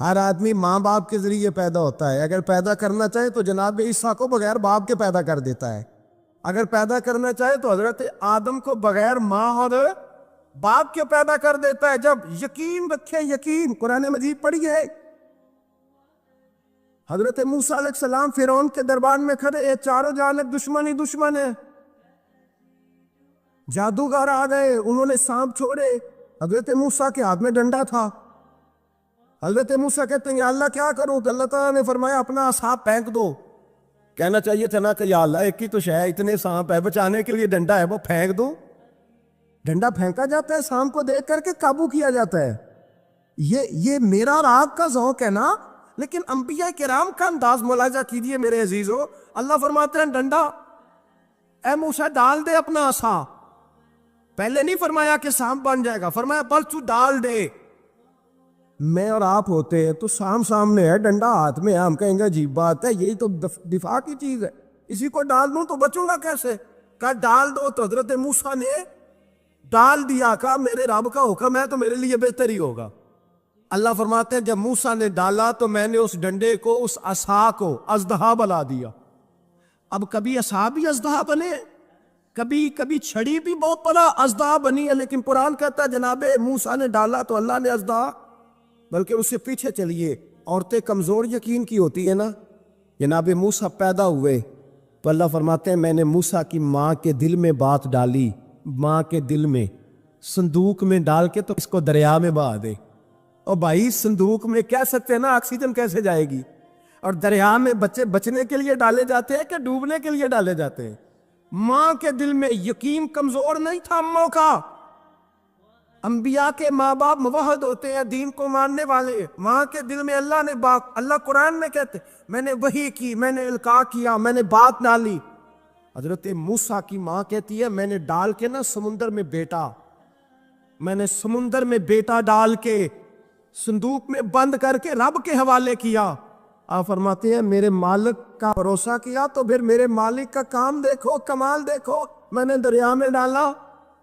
ہر آدمی ماں باپ کے ذریعے پیدا ہوتا ہے، اگر پیدا کرنا چاہے تو جناب عیسیٰ کو بغیر باپ کے پیدا کر دیتا ہے، اگر پیدا کرنا چاہے تو حضرت آدم کو بغیر ماں اور باپ کے پیدا کر دیتا ہے۔ جب یقین رکھے، یقین قرآن مجید پڑھی ہے، حضرت موسیٰ علیہ السلام فرعون کے دربار میں کھڑے، یہ چاروں جانب دشمن ہی دشمن ہے، جادوگر آ گئے، انہوں نے سانپ چھوڑے، حضرت موسیٰ کے ہاتھ میں ڈنڈا تھا۔ حضرت موسیٰ کہتے ہیں یا اللہ کیا کروں؟ تو اللہ تعالیٰ نے فرمایا اپنا سانپ پھینک دو۔ کہنا چاہیے تھا نا کہ یا اللہ ایک ہی تو شے ہے، اتنے سانپ ہے، بچانے کے لیے ڈنڈا ہے، وہ پھینک دو۔ ڈنڈا پھینکا جاتا ہے، سانپ کو دیکھ کر کے قابو کیا جاتا ہے۔ یہ میرا اور آپ کا ذوق ہے نا، لیکن انبیاء کرام کا انداز ملاحظہ کیجئے میرے عزیزو۔ اللہ فرماتے ہیں ڈنڈا اے موسیٰ ڈال دے اپنا عصا، پہلے نہیں فرمایا کہ سانپ بن جائے گا، فرمایا بل تو ڈال دے۔ میں اور آپ ہوتے ہیں تو سامنے ہے، ڈنڈا ہاتھ میں ہے، ہم کہیں گے عجیب بات ہے، یہی تو دفاع کی چیز ہے، اسی کو ڈال دوں تو بچوں گا کیسے؟ کہا ڈال دو، تو حضرت موسیٰ نے ڈال دیا، کہا میرے رب کا حکم ہے تو میرے لیے بہتر ہی ہوگا۔ اللہ فرماتے ہیں جب موسیٰ نے ڈالا تو میں نے اس ڈنڈے کو، اس عصا کو اژدہا بنا دیا۔ اب کبھی عصا بھی اژدہا بنے، کبھی چھڑی بھی بہت بڑا اژدہا بنی ہے، لیکن قرآن کہتا ہے جناب موسیٰ نے ڈالا تو اللہ نے اژدہا، بلکہ اس سے پیچھے چلیے، عورتیں کمزور یقین کی ہوتی ہے نا، جناب موسیٰ پیدا ہوئے تو اللہ فرماتے ہیں میں نے موسیٰ کی ماں کے دل میں بات ڈالی، ماں کے دل میں، صندوق میں ڈال کے تو اس کو دریا میں بہا دے۔ اور بھائی صندوق میں کہہ سکتے ہیں نا آکسیجن کیسے جائے گی؟ اور دریا میں بچے بچنے کے لیے ڈالے جاتے ہیں کہ ڈوبنے کے لیے ڈالے جاتے ہیں؟ ماں کے دل میں یقین کمزور نہیں تھا اموں کا۔ انبیاء کے ماں باپ موحد ہوتے ہیں، دین کو ماننے والے، ماں کے دل میں اللہ نے اللہ قرآن میں کہتے میں نے وحی کی، میں نے القاء کیا، میں نے بات ڈالی۔ حضرت موسیٰ کی ماں کہتی ہے میں نے ڈال کے نا سمندر میں بیٹا، میں نے سمندر میں بیٹا ڈال کے صندوق میں بند کر کے رب کے حوالے کیا۔ آپ فرماتے ہیں میرے مالک کا بھروسہ کیا تو پھر میرے مالک کا کام دیکھو، کمال دیکھو، میں نے دریا میں ڈالا،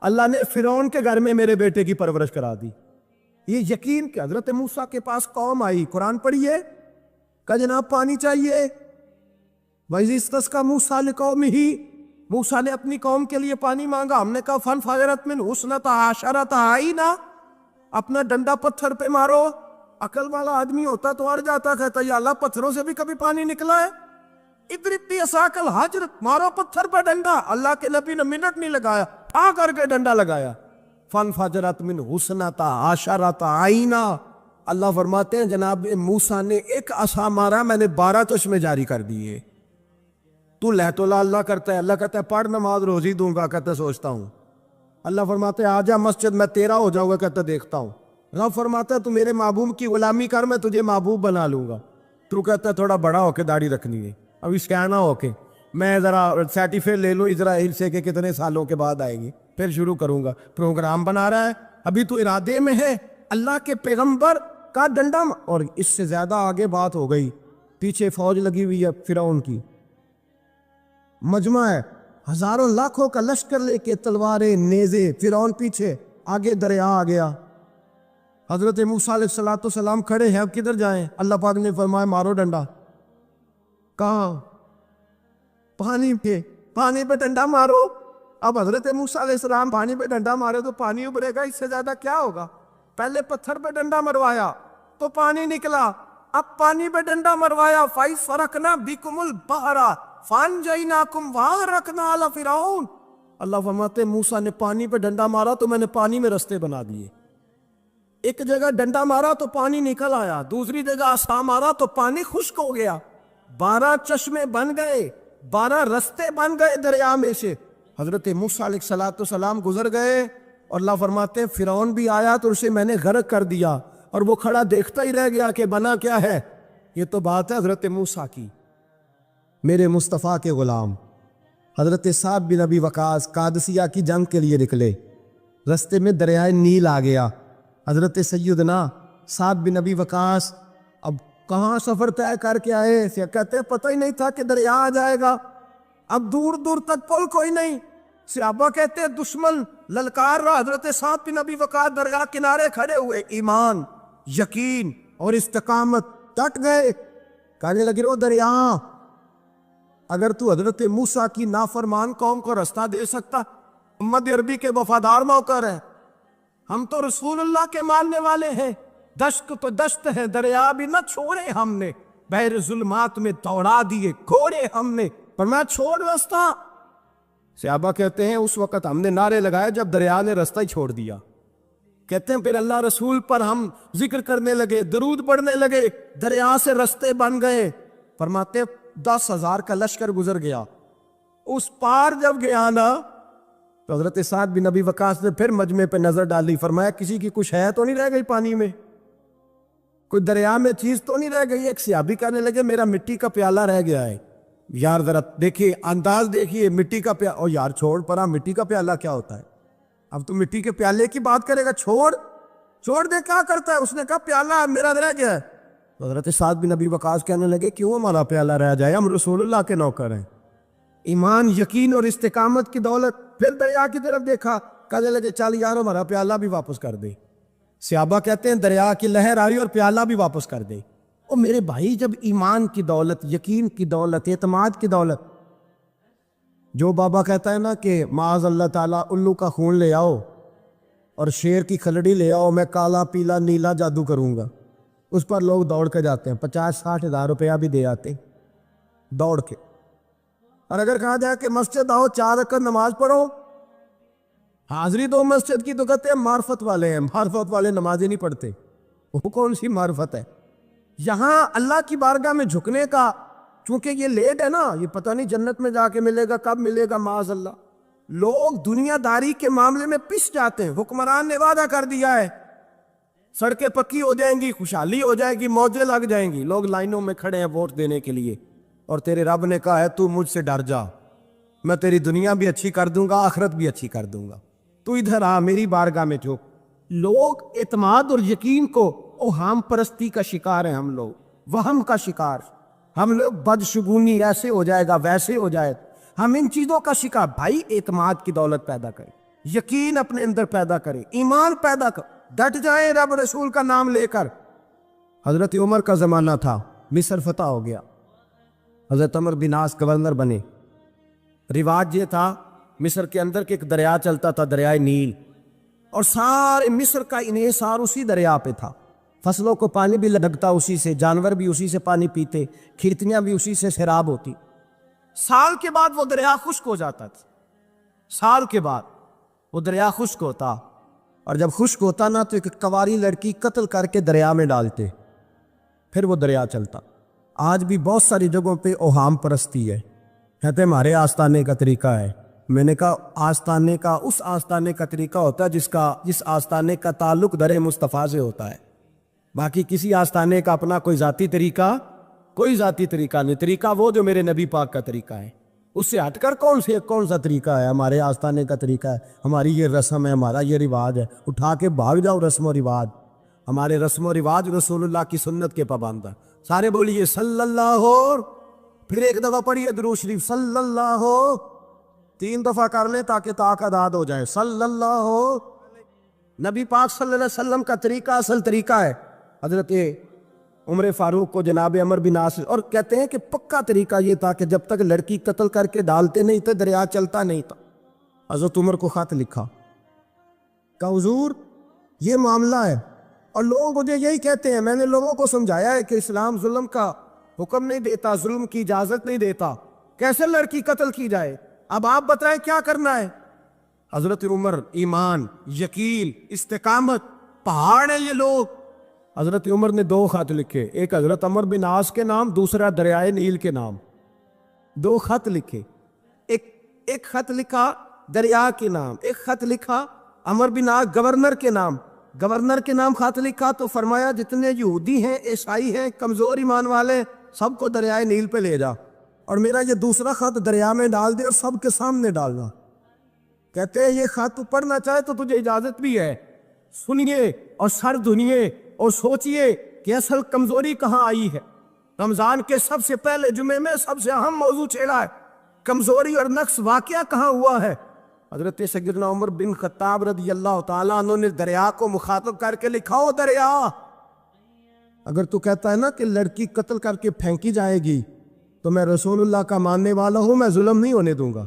اللہ نے فرعون کے گھر میں میرے بیٹے کی پرورش کرا دی۔ یہ یقین کہ حضرت موسیٰ کے پاس قوم آئی، قرآن پڑھیے، کہ جناب پانی چاہیے، وَإِذِ اسْتَسْقَىٰ مُوسَىٰ لِقَوْمِهِ، موسیٰ نے اپنی قوم کے لیے پانی مانگا، ہم نے کہا فَانْفَجَرَتْ مِنْهُ اثْنَتَا عَشَرَةَ عَيْنًا، اپنا ڈنڈا پتھر پہ مارو۔ عقل والا آدمی ہوتا تو اڑ جاتا، کہتا یا اللہ پتھروں سے بھی کبھی پانی نکلا ہے؟ اضرب بعصاک الحجر، مارو پتھر پہ ڈنڈا۔ اللہ کے نبی نے منٹ نہیں لگایا، آ کر کے ڈنڈا لگایا، فانفجرت منہ اثنتا عشرۃ عینا۔ اللہ فرماتے ہیں جناب موسیٰ نے ایک عصا مارا، میں نے 12 چشمے جاری کر دیے۔ تو لہ تو لا اللہ کرتا ہے، اللہ کہتا ہے پڑھ نماز روزی دوں گا، کہتا ہے سوچتا ہوں۔ اللہ فرماتے ہیں آجا مسجد میں تیرا ہو جاؤں گا، کہتا ہے دیکھتا ہوں۔ رب فرماتا ہے تو میرے محبوب کی غلامی کر، میں تجھے محبوب بنا لوں گا۔ تو کہتا ہے تھوڑا بڑا ہو کے داڑھی رکھنی ہے، ابھی سیانا ہو کے میں ذرا سرٹیفکیٹ لے لوں اسرائیل سے کہ کتنے سالوں کے بعد آئے گی، پھر شروع کروں گا۔ پروگرام بنا رہا ہے، ابھی تو ارادے میں ہے۔ اللہ کے پیغمبر کا ڈنڈا، اور اس سے زیادہ آگے بات ہو گئی، پیچھے فوج لگی ہوئی ہے فرعون کی، مجمع ہے، ہزاروں لاکھوں کا لشکر لے کے، تلواریں، نیزے، فرعون پیچھے، آگے دریا آ گیا۔ حضرت موسیٰ علیہ السلام کھڑے ہیں، اب کدھر جائیں؟ اللہ پاک نے فرمایا مارو ڈنڈا۔ کہاں؟ پانی پہ ڈنڈا مارو۔ اب حضرت موسیٰ علیہ السلام پانی پہ ڈنڈا مارے تو پانی ابھرے گا، اس سے زیادہ کیا ہوگا؟ پہلے پتھر پہ ڈنڈا مروایا تو پانی نکلا، اب پانی پہ ڈنڈا مروایا، فَإِذْ فَرَقْنَا بِكُمُ الْبَحْرَ فَأَنْجَيْنَاكُمْ وَأَغْرَقْنَا آلَ فِرْعَوْنَ۔ اللہ فرماتے ہیں موسیٰ نے پانی پہ ڈنڈا مارا تو میں نے پانی میں رستے بنا دیے۔ ایک جگہ ڈنڈا مارا تو پانی نکل آیا، دوسری جگہ عصا مارا تو پانی خشک ہو گیا، 12 چشمے بن گئے، 12 رستے بن گئے دریا میں سے۔ حضرت موسیٰ علیہ السلام گزر گئے، اور اللہ فرماتے ہیں فرعون بھی آیا تو اسے میں نے غرق کر دیا، اور وہ کھڑا دیکھتا ہی رہ گیا کہ بنا کیا ہے۔ یہ تو بات ہے حضرت موسیٰ کی، میرے مصطفیٰ کے غلام۔ حضرت سعد بن ابی وقاص قادسیہ کی جنگ کے لیے نکلے، رستے میں دریائے نیل آ گیا۔ حضرت سیدنا سعد بن ابی وقاص اب کہاں سفر طے کر کے آئے، کہتے پتہ ہی نہیں تھا کہ دریا آ جائے گا، اب دور دور تک پل کوئی نہیں۔ صحابہ کہتے ہیں دشمن للکار رہا، حضرت سعد بن ابی وقاص درگاہ کنارے کھڑے ہوئے، ایمان، یقین، اور استقامت، ڈٹ گئے. کہنے لگے او دریا، اگر تو حضرت موسیٰ کی نافرمان قوم کو رستہ دے سکتا، محمد عربی کے وفادار نوکر ہیں، ہم تو رسول اللہ کے ماننے والے ہیں، دشت تو دشت ہے، دریا بھی نہ چھوڑے ہم نے، بحر ظلمات میں دوڑا دیے گھوڑے ہم نے، پر میں چھوڑ رستہ. صحابہ کہتے ہیں اس وقت ہم نے نعرے لگائے جب دریا نے رستہ ہی چھوڑ دیا. کہتے ہیں پھر اللہ رسول پر ہم ذکر کرنے لگے، درود پڑھنے لگے، دریا سے رستے بن گئے. فرماتے 10,000 کا لشکر گزر گیا. اس پار جب گیا نا تو حضرت سعد بن ابی وقاص نے پھر مجمع پہ نظر ڈالی. فرمایا کسی کی کچھ ہے تو نہیں رہ گئی پانی میں، کوئی دریا میں چیز تو نہیں رہ گئی. ایک صحابی کہنے لگے میرا مٹی کا پیالہ رہ گیا ہے. یار ذرا دیکھیے انداز دیکھیے، مٹی کا پیالہ. او یار چھوڑ پرا، مٹی کا پیالہ کیا ہوتا ہے؟ اب تو مٹی کے پیالے کی بات کرے گا. چھوڑ دے، کیا کرتا ہے؟ اس نے کہا پیالہ میرا رہ گیا ہے. تو حضرت سعد بن ابی وقاص کہنے لگے کیوں ہمارا پیالہ رہ جائے، ہم رسول اللہ کے نوکر ہیں. ایمان، یقین اور استقامت کی دولت. پھر دریا کی طرف دیکھا، کہنے لگے چل یار ہمارا پیالہ بھی واپس کر دے. صحابہ کہتے ہیں دریا کی لہر آئی اور پیالہ بھی واپس کر دے. اور میرے بھائی، جب ایمان کی دولت، یقین کی دولت، اعتماد کی دولت، جو بابا کہتا ہے نا کہ معاذ اللہ تعالیٰ الو کا خون لے آؤ اور شیر کی کھلڑی لے آؤ، میں کالا پیلا نیلا جادو کروں گا، اس پر لوگ دوڑ کے جاتے ہیں، 50-60 ہزار روپیہ بھی دے آتے ہیں دوڑ کے. اور اگر کہا جائے کہ مسجد آؤ 4 رکعت نماز پڑھو، حاضری دو مسجد کی، تو کہتے ہیں معرفت والے ہیں. معرفت والے نمازیں نہیں پڑھتے. وہ کون سی معرفت ہے؟ یہاں اللہ کی بارگاہ میں جھکنے کا، چونکہ یہ لیٹ ہے نا، یہ پتہ نہیں جنت میں جا کے ملے گا، کب ملے گا معاذ اللہ. لوگ دنیا داری کے معاملے میں پس جاتے ہیں. حکمران نے وعدہ کر دیا ہے سڑکیں پکی ہو جائیں گی، خوشحالی ہو جائے گی، موجیں لگ جائیں گی، لوگ لائنوں میں کھڑے ہیں ووٹ دینے کے لیے، اور تیرے رب نے کہا ہے تو مجھ سے ڈر جا، میں تیری دنیا بھی اچھی کر دوں گا، آخرت بھی اچھی کر دوں گا، تو ادھر آ میری بارگاہ میں جھک. لوگ اعتماد اور یقین کو اوہام پرستی کا شکار ہیں. ہم لوگ وہم کا شکار، ہم لوگ بدشگونی، ایسے ہو جائے گا ویسے ہو جائے، ہم ان چیزوں کا شکار. بھائی اعتماد کی دولت پیدا کرے، یقین اپنے اندر پیدا کرے، ایمان پیدا کر، ڈٹ جائیں رب رسول کا نام لے کر. حضرت عمر کا زمانہ تھا، مصر فتح ہو گیا، حضرت عمر بن عاص گورنر بنے. رواج یہ تھا مصر کے اندر کہ ایک دریا چلتا تھا، دریائے نیل، اور سارے مصر کا انحصار اسی دریا پہ تھا. فصلوں کو پانی بھی لگتا اسی سے، جانور بھی اسی سے پانی پیتے، کھیتیاں بھی اسی سے سیراب ہوتی. سال کے بعد وہ دریا خشک ہو جاتا تھا. سال کے بعد وہ دریا خشک ہوتا، اور جب خشک ہوتا نا تو ایک کنواری لڑکی قتل کر کے دریا میں ڈالتے، پھر وہ دریا چلتا. آج بھی بہت ساری جگہوں پہ اوہام پرستی ہے. کہتے ہیں ہمارے آستانے کا طریقہ ہے. میں نے کہا آستانے کا اس آستانے کا طریقہ ہوتا ہے جس آستانے کا تعلق در مصطفیٰ سے ہوتا ہے. باقی کسی آستانے کا اپنا کوئی ذاتی طریقہ نہیں. طریقہ وہ جو میرے نبی پاک کا طریقہ ہے، اس سے ہٹ کر کون سا طریقہ ہے؟ ہمارے آستانے کا طریقہ ہے، ہماری یہ رسم ہے، ہمارا یہ رواج ہے. اٹھا کے بھاگ جاؤ رسم و رواج. ہمارے رسم و رواج رسول اللہ کی سنت کے پابند ہیں. سارے بولیے صلی اللہ ہو، پھر ایک دفعہ پڑھیے درود شریف صلی اللہ ہو، 3 دفعہ کر لیں تاکہ تعداد ہو جائے. صلی اللہ ہو. نبی پاک صلی اللہ علیہ وسلم کا طریقہ اصل طریقہ ہے. حضرت عمر فاروق کو جناب عمر بن عاص، اور کہتے ہیں کہ پکا طریقہ یہ تھا کہ جب تک لڑکی قتل کر کے ڈالتے نہیں تھے دریا چلتا نہیں تھا. حضرت عمر کو خط لکھا کہ حضور یہ معاملہ ہے، اور لوگ مجھے یہی کہتے ہیں. میں نے لوگوں کو سمجھایا ہے کہ اسلام ظلم کا حکم نہیں دیتا، ظلم کی اجازت نہیں دیتا، کیسے لڑکی قتل کی جائے؟ اب آپ بتائیں کیا کرنا ہے؟ حضرت عمر، ایمان، یقین، استقامت، پہاڑ ہیں یہ لوگ. حضرت عمر نے 2 خط لکھے، ایک حضرت عمر بن عاص کے نام، دوسرا دریائے نیل کے نام. 2 خط لکھے. ایک خط لکھا دریا کے نام، ایک خط لکھا عمر بن عاص گورنر کے نام. گورنر کے نام خط لکھا تو فرمایا جتنے یہودی ہیں، عیسائی ہیں، کمزور ایمان والے، سب کو دریائے نیل پہ لے جا، اور میرا یہ دوسرا خط دریا میں ڈال دے اور سب کے سامنے ڈالنا. کہتے ہیں یہ خط تو پڑھنا چاہے تو تجھے اجازت بھی ہے. سنیے اور سر دھنیے اور سوچئے کہ اصل کمزوری کہاں آئی ہے. رمضان کے سب سے پہلے جمعے میں سب سے اہم موضوع چھیڑا ہے. کمزوری اور نقص واقعہ کہاں ہوا ہے؟ حضرت سیدنا عمر بن خطاب رضی اللہ تعالیٰ عنہ نے دریا کو مخاطب کر کے لکھا، ہو دریا اگر تو کہتا ہے نا کہ لڑکی قتل کر کے پھینکی جائے گی تو میں رسول اللہ کا ماننے والا ہوں، میں ظلم نہیں ہونے دوں گا،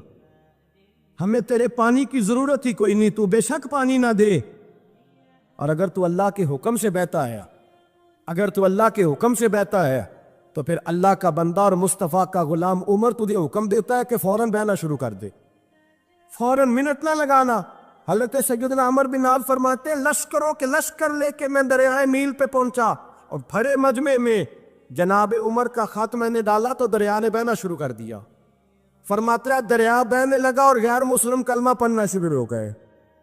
ہمیں تیرے پانی کی ضرورت ہی کوئی نہیں، تو بے شک پانی نہ دے۔ اور اگر تو اللہ کے حکم سے بہتا ہے، اگر تو اللہ کے حکم سے بہتا ہے تو پھر اللہ کا بندہ اور مصطفیٰ کا غلام عمر تجھے حکم دیتا ہے کہ فوراً بہنا شروع کر دے، فوراً منٹ نہ لگانا۔ حضرت سیدنا عمر بن عاص فرماتے ہیں لشکروں کے لشکر لے کے میں دریائے نیل پہ پہنچا اور بھرے مجمع میں جناب عمر کا خط میں نے ڈالا تو دریا نے بہنا شروع کر دیا۔ فرماتے ہیں دریا بہنے لگا اور غیر مسلم کلمہ پڑھنا شروع ہو گئے۔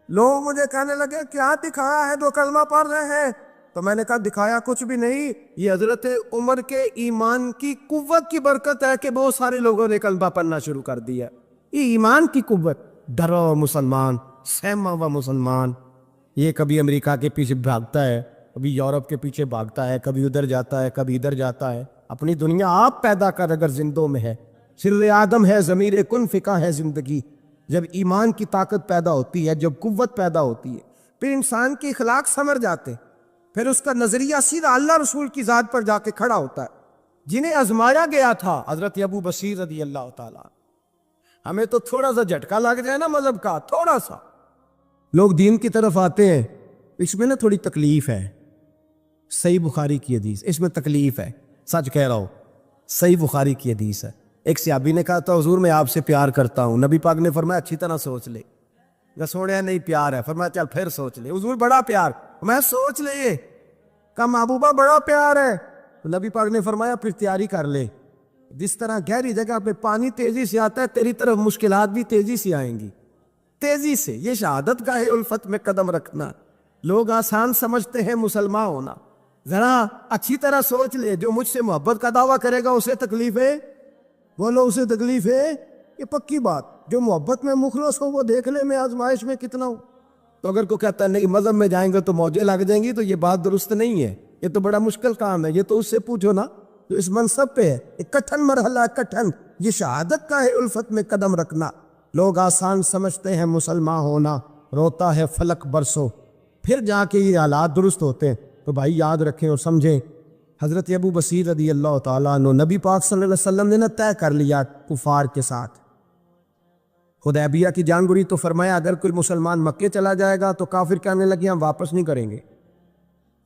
لوگ مجھے کہنے لگے کیا دکھایا ہے جو کلمہ پڑھ رہے ہیں؟ تو میں نے کہا دکھایا کچھ بھی نہیں، یہ حضرت عمر کے ایمان کی قوت کی برکت ہے کہ بہت سارے لوگوں نے کلمہ پڑھنا شروع کر دیا۔ یہ ایمان کی قوت، ڈرو مسلمان، سہما و مسلمان۔ یہ کبھی امریکہ کے پیچھے بھاگتا ہے، کبھی یورپ کے پیچھے بھاگتا ہے، کبھی ادھر جاتا ہے، کبھی ادھر جاتا ہے۔ اپنی دنیا آپ پیدا کر اگر زندوں میں ہے، سر آدم ہے، ضمیر کن فقہ ہے زندگی۔ جب ایمان کی طاقت پیدا ہوتی ہے، جب قوت پیدا ہوتی ہے، پھر انسان کے اخلاق سمر جاتے، پھر اس کا نظریہ سیدھا اللہ رسول کی ذات پر جا کے کھڑا ہوتا ہے۔ جنہیں آزمایا گیا تھا حضرت ابو بصیر رضی اللہ تعالیٰ، ہمیں تو تھوڑا سا جھٹکا لگ جائے نا مذہب کا، تھوڑا سا لوگ دین کی طرف آتے ہیں، اس میں نا تھوڑی تکلیف ہے۔ صحیح بخاری کی حدیث، اس میں تکلیف ہے، سچ کہہ رہا ہوں، صحیح بخاری کی حدیث ہے۔ ایک صحابی نے کہا تھا حضور میں آپ سے پیار کرتا ہوں، نبی پاک نے فرمایا اچھی طرح سوچ لے۔ سوڑیا نہیں پیار ہے، فرمایا چل پھر سوچ لے۔ حضور بڑا پیار، میں سوچ لے۔ کہا محبوبہ بڑا پیار ہے، تو نبی پاک نے فرمایا پھر تیاری کر لے، جس طرح گہری جگہ پہ پانی تیزی سے آتا ہے تیری طرف مشکلات بھی تیزی سے آئیں گی، تیزی سے۔ یہ شہادت گاہ الفت میں قدم رکھنا، لوگ آسان سمجھتے ہیں مسلمان ہونا، ذرا اچھی طرح سوچ لے۔ جو مجھ سے محبت کا دعویٰ کرے گا اسے تکلیف ہے، بولو اسے تکلیف ہے، یہ پکی بات۔ جو محبت میں مخلص ہو وہ دیکھ لے میں آزمائش میں کتنا ہوں۔ تو اگر کوئی کہتا ہے نہیں مذہب میں جائیں گے تو موجیں لگ جائیں گی، تو یہ بات درست نہیں ہے، یہ تو بڑا مشکل کام ہے۔ یہ تو اس سے پوچھو نا جو اس منصب پہ ہے، ایک کٹھن مرحلہ، کٹھن، یہ شہادت کا ہے الفت میں قدم رکھنا۔ لوگ آسان سمجھتے ہیں مسلمان ہونا، روتا ہے فلک برسوں، پھر جا کے یہ حالات درست ہوتے ہیں۔ تو بھائی یاد رکھیں اور سمجھیں، حضرت ابو بصیر رضی اللہ تعالیٰ عنہ، نبی پاک صلی اللہ علیہ وسلم نے طے کر لیا کفار کے ساتھ، حدیبیہ کی جنگ ہوئی تو فرمایا اگر کوئی مسلمان مکے چلا جائے گا تو کافر کہنے لگے ہم واپس نہیں کریں گے،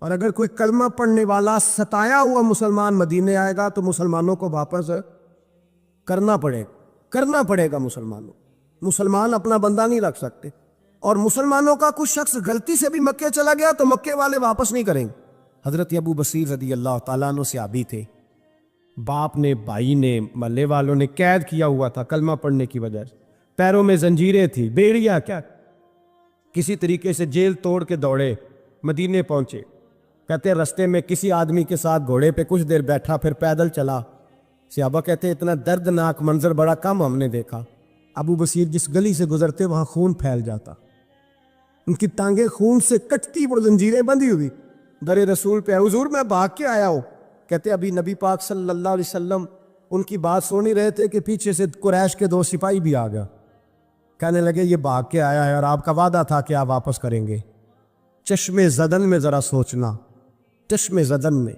اور اگر کوئی کلمہ پڑھنے والا ستایا ہوا مسلمان مدینے آئے گا تو مسلمانوں کو واپس کرنا پڑے گا۔ مسلمان اپنا بندہ نہیں رکھ سکتے، اور مسلمانوں کا کچھ شخص غلطی سے بھی مکے چلا گیا تو مکے والے واپس نہیں کریں گے۔ حضرت ابو بصیر رضی اللہ تعالیٰ عنہ صحابی تھے، باپ نے، بھائی نے، محلے والوں نے قید کیا ہوا تھا کلمہ پڑھنے کی وجہ سے، پیروں میں زنجیریں تھی، بیڑیاں، کیا کسی طریقے سے جیل توڑ کے دوڑے، مدینے پہنچے۔ کہتے رستے میں کسی آدمی کے ساتھ گھوڑے پہ کچھ دیر بیٹھا، پھر پیدل چلا۔ صحابہ کہتے اتنا دردناک منظر بڑا کم ہم نے دیکھا۔ ابو بصیر جس گلی سے گزرتے وہاں خون پھیل جاتا، ان کی ٹانگیں خون سے کٹتی، وہ زنجیریں بندھی ہوئی، در رسول پہ حضور میں بھاگ کے آیا ہوں۔ کہتے ابھی نبی پاک صلی اللہ علیہ وسلم ان کی بات سن ہی رہے تھے کہ پیچھے سے قریش کے 2 سپاہی بھی آ گیا، کہنے لگے یہ بھاگ کے آیا ہے اور آپ کا وعدہ تھا کہ آپ واپس کریں گے۔ چشم زدن میں ذرا سوچنا، چشم زدن میں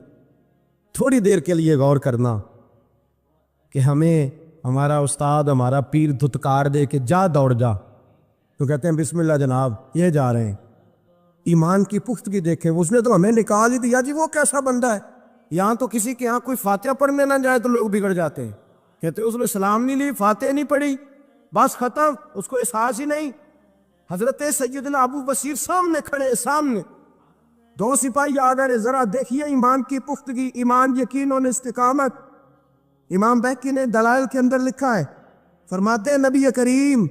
تھوڑی دیر کے لیے غور کرنا کہ ہمیں ہمارا استاد، ہمارا پیر دھتکار دے کہ جا دوڑ جا، تو کہتے ہیں بسم اللہ جناب یہ جا رہے ہیں۔ ایمان کی پختگی دیکھیں، اس نے تو ہمیں نکال ہی دیا جی، وہ کیسا بندہ ہے۔ یہاں تو کسی کے یہاں کوئی فاتحہ پڑھنے نہ جائے تو لوگ بگڑ جاتے ہیں، کہتے اس نے سلام نہیں لی، فاتحہ نہیں پڑھی، بس ختم، اس کو احساس ہی نہیں۔ حضرت سیدنا ابو بصیر سامنے کھڑے، سامنے 2 سپاہی آ گئے، ذرا دیکھیے ایمان کی پختگی، ایمان، یقین اور استقامت۔ امام بہقی نے دلائل کے اندر لکھا ہے، فرماتے ہیں نبی کریم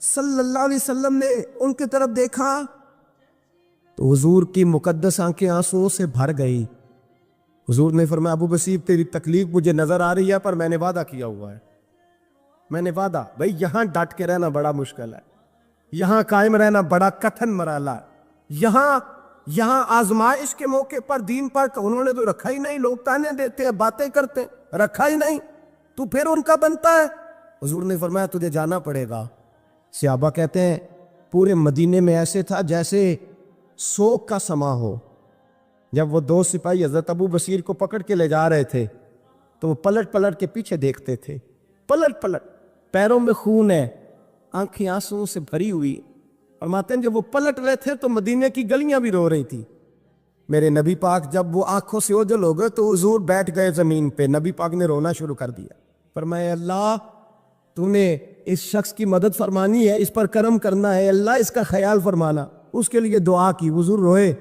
صلی اللہ علیہ وسلم نے ان کی طرف دیکھا تو حضور کی مقدس آنکھیں آنسوؤں سے بھر گئی۔ حضور نے فرمایا ابو بصیر تیری تکلیف مجھے نظر آ رہی ہے، پر میں نے وعدہ کیا ہوا ہے، میں نے وعدہ۔ بھائی یہاں ڈٹ کے رہنا بڑا مشکل ہے، یہاں قائم رہنا بڑا کٹھن مرحلہ ہے۔ یہاں آزمائش کے موقع پر دین پر انہوں نے تو رکھا ہی نہیں، لوگ تانے دیتے ہیں، باتیں کرتے ہیں، رکھا ہی نہیں، تو پھر ان کا بنتا ہے۔ حضور نے فرمایا تجھے جانا پڑے گا۔ صحابہ کہتے ہیں پورے مدینے میں ایسے تھا جیسے سوگ کا سما ہو، جب وہ دو سپاہی حضرت ابو بصیر کو پکڑ کے لے جا رہے تھے تو وہ پلٹ پلٹ کے پیچھے دیکھتے تھے، پلٹ پلٹ، پیروں میں خون ہے، آنکھیں آنسوں سے بھری ہوئی، فرماتے ہیں جب وہ پلٹ رہے تھے تو مدینے کی گلیاں بھی رو رہی تھی۔ میرے نبی پاک جب وہ آنکھوں سے اوجھل ہو گئے تو حضور بیٹھ گئے زمین پہ، نبی پاک نے رونا شروع کر دیا، فرمایا اللہ تو نے اس شخص کی مدد فرمانی ہے، اس پر کرم کرنا ہے، اللہ اس کا خیال فرمانا، اس کے لیے دعا کی، حضور روئے۔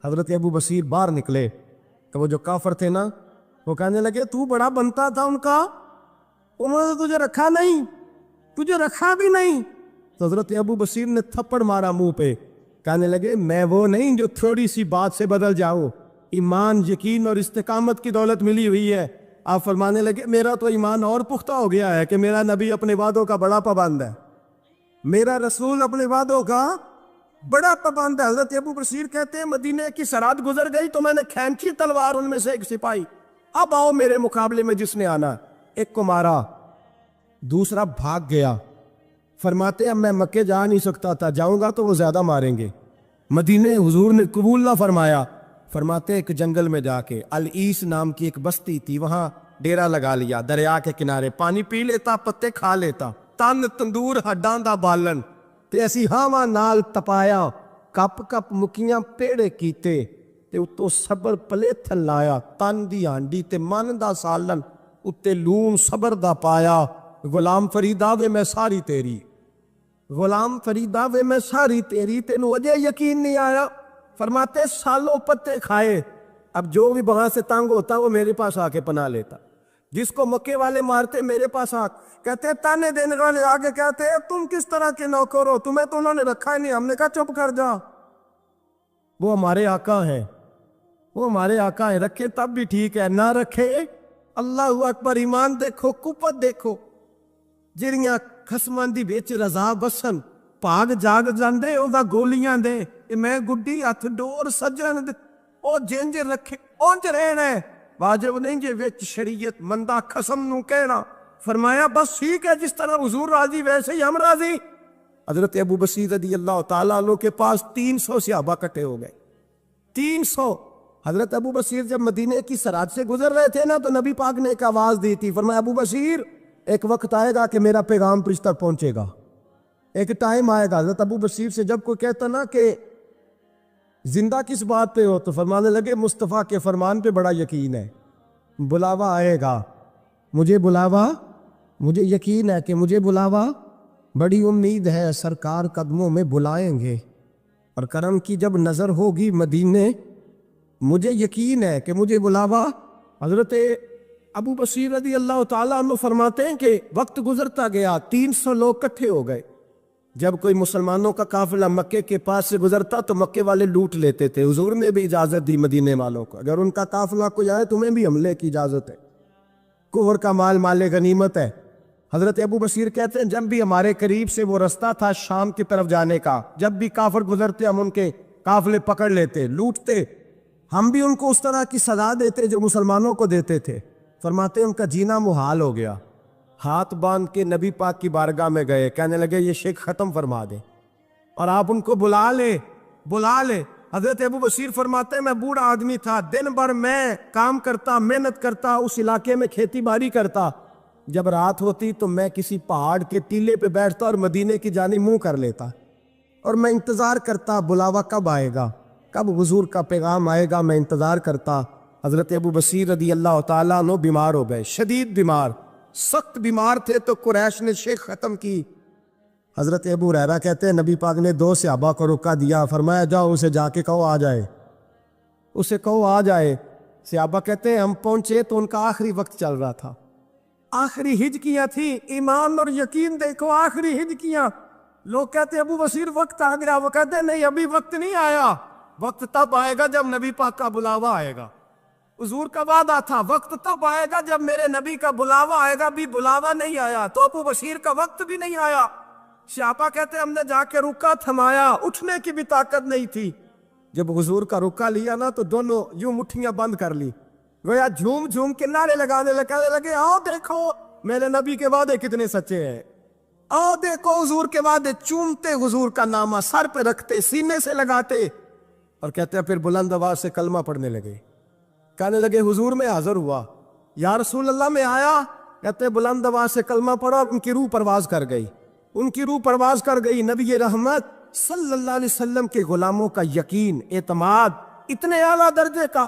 حضرت ابو بصیر باہر نکلے کہ وہ جو کافر تھے نا وہ کہنے لگے تو بڑا بنتا تھا ان کا، انہوں نے تجھے رکھا نہیں، تجھے رکھا بھی نہیں۔ تو حضرت ابو بصیر نے تھپڑ مارا منہ پہ، کہنے لگے میں وہ نہیں جو تھوڑی سی بات سے بدل جاؤ، ایمان، یقین اور استقامت کی دولت ملی ہوئی ہے۔ آپ فرمانے لگے میرا تو ایمان اور پختہ ہو گیا ہے کہ میرا نبی اپنے وعدوں کا بڑا پابند ہے، میرا رسول اپنے وعدوں کا بڑا پابند ہے۔ حضرت ابو بصیر کہتے ہیں مدینے کی سرحد گزر گئی تو میں نے کھینچی تلوار، ان میں سے ایک سپاہی، اب آؤ میرے مقابلے میں جس نے آنا، ایک کو مارا، دوسرا بھاگ گیا۔ فرماتے ہیں اب میں مکے جا نہیں سکتا تھا، جاؤں گا تو وہ زیادہ ماریں گے، مدینے حضور نے قبول نہ فرمایا۔ فرماتے ہیں ایک جنگل میں جا کے العیس نام کی ایک بستی تھی، وہاں ڈیرا لگا لیا، دریا کے کنارے، پانی پی لیتا، پتے کھا لیتا، تن تندور ہڈاں دا بالن تے اسی ہاواں نال تپایا، کپ کپ مکیاں پیڑے کیتے تے اتوں صبر پلیتھن لایا، تن دی ہانڈی تے من دا سالن اتے لون صبر دا پایا، غلام فریدا وے میں ساری تیری، غلام فریدا وے میں ساری تیری، تینوں اجے یقین نہیں آیا۔ فرماتے سالوں پتے کھائے، اب جو بھی وہاں سے تنگ ہوتا وہ میرے پاس آ کے پناہ لیتا، جس کو مکے والے مارتے میرے پاس آ کہتے تانے دینے والے آگے کہتے تم کس طرح کے نوکر ہو، تمہیں تو انہوں نے رکھا ہی نہیں۔ ہم نے کہا چپ کر جا، وہ ہمارے آقا ہیں، وہ ہمارے آقا ہیں، رکھے تب بھی ٹھیک ہے، نہ رکھے اللہ اکبر۔ ایمان دیکھو، قوت دیکھو، جڑیاں خسماں دی وچ رضا بسن، پاگ جاگ جاندے اودا گولیاں دے، میں گڈی ہاتھ ڈور سجن دے، او جنج رکھے اونج رہنا ہے، واجب نہیں جے وچ شریعت مندہ قسم نو کہنا۔ فرمایا بس ٹھیک ہے، جس طرح حضور راضی ویسے ہی ہم راضی۔ حضرت ابو بصیر رضی اللہ تعالیٰ عنہ کے پاس 300 صحابہ کٹھے ہو گئے، 300۔ حضرت ابو بصیر جب مدینے کی سرحد سے گزر رہے تھے نا تو نبی پاک نے ایک آواز دی تھی، فرمایا ابو بصیر ایک وقت آئے گا کہ میرا پیغام تجھ تک پہنچے گا، ایک ٹائم آئے گا۔ حضرت ابو بصیر سے جب کوئی کہتا نا کہ زندہ کس بات پہ ہو تو فرمانے لگے مصطفیٰ کے فرمان پہ بڑا یقین ہے، بلاوا آئے گا، مجھے بلاوا، مجھے یقین ہے کہ مجھے بلاوا، بڑی امید ہے سرکار قدموں میں بلائیں گے، اور کرم کی جب نظر ہوگی مدینے، مجھے یقین ہے کہ مجھے بلاوا۔ حضرت ابو بصیر رضی اللہ تعالیٰ عنہ فرماتے ہیں کہ وقت گزرتا گیا، 300 لوگ کٹھے ہو گئے۔ جب کوئی مسلمانوں کا قافلہ مکے کے پاس سے گزرتا تو مکے والے لوٹ لیتے تھے، حضور نے بھی اجازت دی مدینے والوں کو، اگر ان کا قافلہ کوئی آئے تمہیں بھی حملے کی اجازت ہے، کفر کا مال مال غنیمت ہے۔ حضرت ابو بصیر کہتے ہیں جب بھی ہمارے قریب سے وہ رستہ تھا شام کی طرف جانے کا، جب بھی کافر گزرتے ہم ان کے قافلے پکڑ لیتے، لوٹتے، ہم بھی ان کو اس طرح کی سزا دیتے جو مسلمانوں کو دیتے تھے۔ فرماتے ہیں ان کا جینا محال ہو گیا، ہاتھ باندھ کے نبی پاک کی بارگاہ میں گئے، کہنے لگے یہ شرک ختم فرما دیں اور آپ ان کو بلا لے، بلا لے۔ حضرت ابو بصیر فرماتے ہیں میں بوڑھا آدمی تھا، دن بھر میں کام کرتا، محنت کرتا، اس علاقے میں کھیتی باڑی کرتا، جب رات ہوتی تو میں کسی پہاڑ کے ٹیلے پہ بیٹھتا اور مدینے کی جانب منہ کر لیتا، اور میں انتظار کرتا بلاوا کب آئے گا، کب حضور کا پیغام آئے گا، میں انتظار کرتا۔ حضرت ابو بصیر رضی اللہ تعالیٰ عنہ بیمار ہو گئے، شدید بیمار، سخت بیمار تھے، تو قریش نے شیخ ختم کی۔ حضرت ابو ہریرہ کہتے ہیں نبی پاک نے 2 صحابہ کو رکا دیا، فرمایا جاؤ اسے جا کے کہو آ جائے، اسے کہو آ جائے۔ صحابہ کہتے ہیں ہم پہنچے تو ان کا آخری وقت چل رہا تھا، آخری ہجکیاں تھیں، ایمان اور یقین دیکھو، آخری ہجکیاں۔ لوگ کہتے ہیں ابو بصیر وقت آ گیا، وہ کہتے ہیں نہیں ابھی وقت نہیں آیا، وقت تب آئے گا جب نبی پاک کا بلاوا آئے گا، حضور کا وعدہ تھا وقت تب آئے گا جب میرے نبی کا بلاوا آئے گا، بھی بلاوا نہیں آیا تو ابو بصیر کا وقت بھی نہیں آیا۔ صحابہ کہتے ہیں ہم نے جا کے رکا تھمایا، اٹھنے کی بھی طاقت نہیں تھی۔ جب حضور کا رکا لیا نا تو دونوں یوں مٹھیاں بند کر لی، گویا جھوم جھوم کے نعرے لگانے لگے آؤ دیکھو میرے نبی کے وعدے کتنے سچے ہیں، آؤ دیکھو حضور کے وعدے، چومتے حضور کا نامہ، سر پہ رکھتے، سینے سے لگاتے، اور کہتے ہیں پھر بلند آواز سے کلمہ پڑھنے لگے. کہنے لگے حضور میں حاضر ہوا, یا رسول اللہ میں آیا. کہتے بلند آواز سے کلمہ پڑھا اور ان کی روح پرواز کر گئی. ان کی روح پرواز کر گئی. نبی رحمت صلی اللہ علیہ وسلم کے غلاموں کا یقین, اعتماد اتنے اعلیٰ درجے کا